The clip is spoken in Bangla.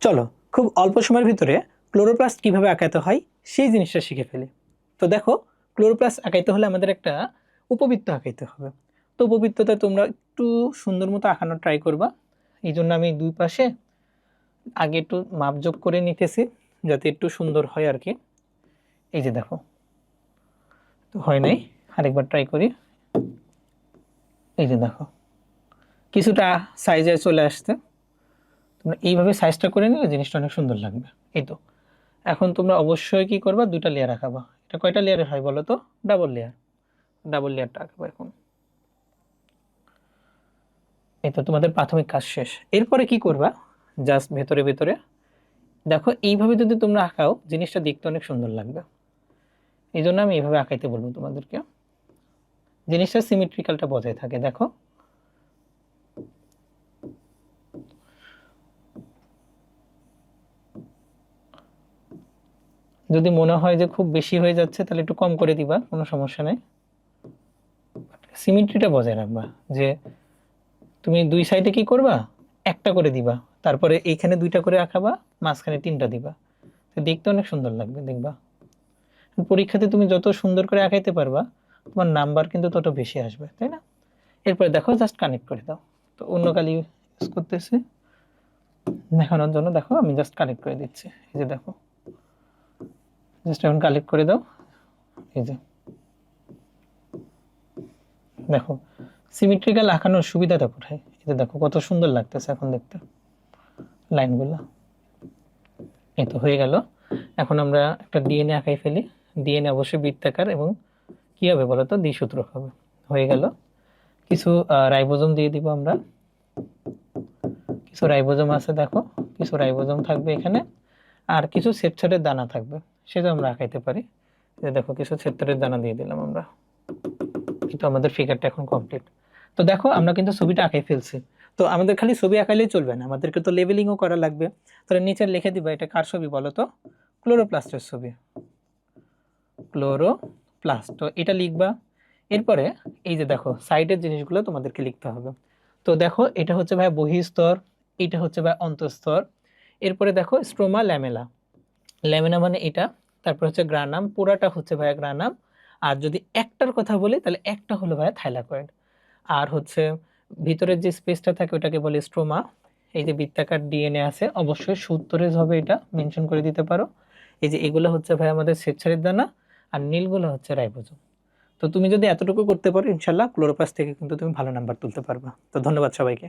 চলো খুব অল্প সময়ের ভিতরে ক্লোরোপ্লাস্ট কিভাবে আঁকাতে হয় সেই জিনিসটা শিখে ফেলি। তো দেখো, ক্লোরোপ্লাস্ট আঁকাইতে হলে আমাদের একটা উপবৃত্ত আঁকাইতে হবে। তো উপবৃত্তটা তোমরা একটু সুন্দর মতো আঁকানোর ট্রাই করবা। এই জন্য আমি দুই পাশে আগে একটু মাপযোগ করে নিতেছি যাতে একটু সুন্দর হয় আর কি। এই যে দেখো, তো হয় নাই, আরেকবার ট্রাই করি। এই যে দেখো, কিছুটা সাইজে চলে আসছে। তোমরা এইভাবে সাইজটা করে নিলে জিনিসটা অনেক সুন্দর লাগবে। এই তো, এখন তোমরা অবশ্যই কি করবা, দুইটা লেয়ার আঁকাবা। এটা কয়টা লেয়ারের হয় বলো তো? Double layer. ডাবল লেয়ারটা আঁকাবো এখন। এই তো তোমাদের প্রাথমিক কাজ শেষ। এরপরে কি করবা, জাস্ট ভেতরে ভেতরে দেখো, এইভাবে যদি তোমরা আঁকাও জিনিসটা দেখতে অনেক সুন্দর লাগবে। এই জন্য আমি এইভাবে আঁকাইতে বলবো তোমাদেরকে, জিনিসটা সিমেট্রিক্যালটা বজায় থাকে। দেখো, যদি মনে হয় যে খুব বেশি হয়ে যাচ্ছে তাহলে একটু কম করে দিবা, কোনো সমস্যা নেই। সিমেট্রিটা বজায় রাখবা, যে তুমি দুই সাইডে কি করবা, একটা করে দিবা, তারপরে এইখানে দুইটা করে আঁকাবা, মাঝখানে তিনটা দিবা। তো দেখতে অনেক সুন্দর লাগবে দেখবা। পরীক্ষাতে তুমি যত সুন্দর করে আঁকাইতে পারবা তোমার নাম্বার কিন্তু তত বেশি আসবে, তাই না? এরপরে দেখো, জাস্ট কানেক্ট করে দাও। তো অন্য কালি ইউজ করতেছি দেখানোর জন্য। দেখো আমি জাস্ট কানেক্ট করে দিচ্ছি। এই যে দেখো, জাস্ট এখন কালেক্ট করে দাও। এই যে দেখো, সিমেট্রিক্যাল আঁকানোর সুবিধাটা কোথায়? এই যে দেখো কত সুন্দর লাগতেছে এখন দেখতে লাইনগুলো। এই তো হয়ে গেল। এখন আমরা একটা ডিএনএ আঁকাই ফেলি। ডিএনএ অবশ্যই বৃত্তাকার এবং কি হবে বলতো, দ্বিসূত্রক হবে। হয়ে গেল। কিছু রাইবোজোম দিয়ে দিব আমরা। কিছু রাইবোজোম আছে দেখো, কিছু রাইবোজোম থাকবে এখানে, আর কিছু শ্বেতসারের দানা থাকবে, সেটা আমরা আঁকাইতে পারি। যে দেখো, কিছু শ্বেতসারের দানা দিয়ে দিলাম আমরা। কিন্তু আমাদের ফিগারটা এখন কমপ্লিট। তো দেখো, আমরা কিন্তু ছবিটা আঁকাই ফেলছি। তো আমাদের খালি ছবি আঁকাইলেই চলবে না, আমাদেরকে তো লেবেলিংও করা লাগবে। তাহলে নিচে লিখে দিবা, এটা কার ছবি বলো তো? ক্লোরোপ্লাস্টের ছবি, ক্লোরোপ্লাস্ট। তো এটা লিখবা। এরপরে এই যে দেখো, সাইডের জিনিসগুলো তোমাদেরকে লিখতে হবে। তো দেখো, এটা হচ্ছে ভাই বহিঃস্তর, এটা হচ্ছে ভাই অন্তঃস্তর। এরপরে দেখো স্ট্রোমা ল্যামেলা। ল্যামিনা মানে এটা, তারপর হচ্ছে গ্রানাম, পুরাটা হচ্ছে ভাইয়া গ্রানাম। আর যদি একটার কথা বলি তাহলে একটা হলো ভাইয়া থাইলাকয়েড। আর হচ্ছে ভিতরের যে স্পেসটা থাকে ওটাকে বলে স্ট্রোমা। এই যে বৃত্তাকার ডিএনএ আছে, অবশ্যই সুত্তরেজ হবে, এটা মেনশন করে দিতে পারো। এই যে এগুলো হচ্ছে ভাই আমাদের শ্বেতসারের দানা, আর নীলগুলো হচ্ছে রাইবোজোম। তো তুমি যদি এতটুকু করতে পারো ইনশাল্লাহ ক্লোরোপ্লাস্ট থেকে কিন্তু তুমি ভালো নাম্বার তুলতে পারবা। তো ধন্যবাদ সবাইকে।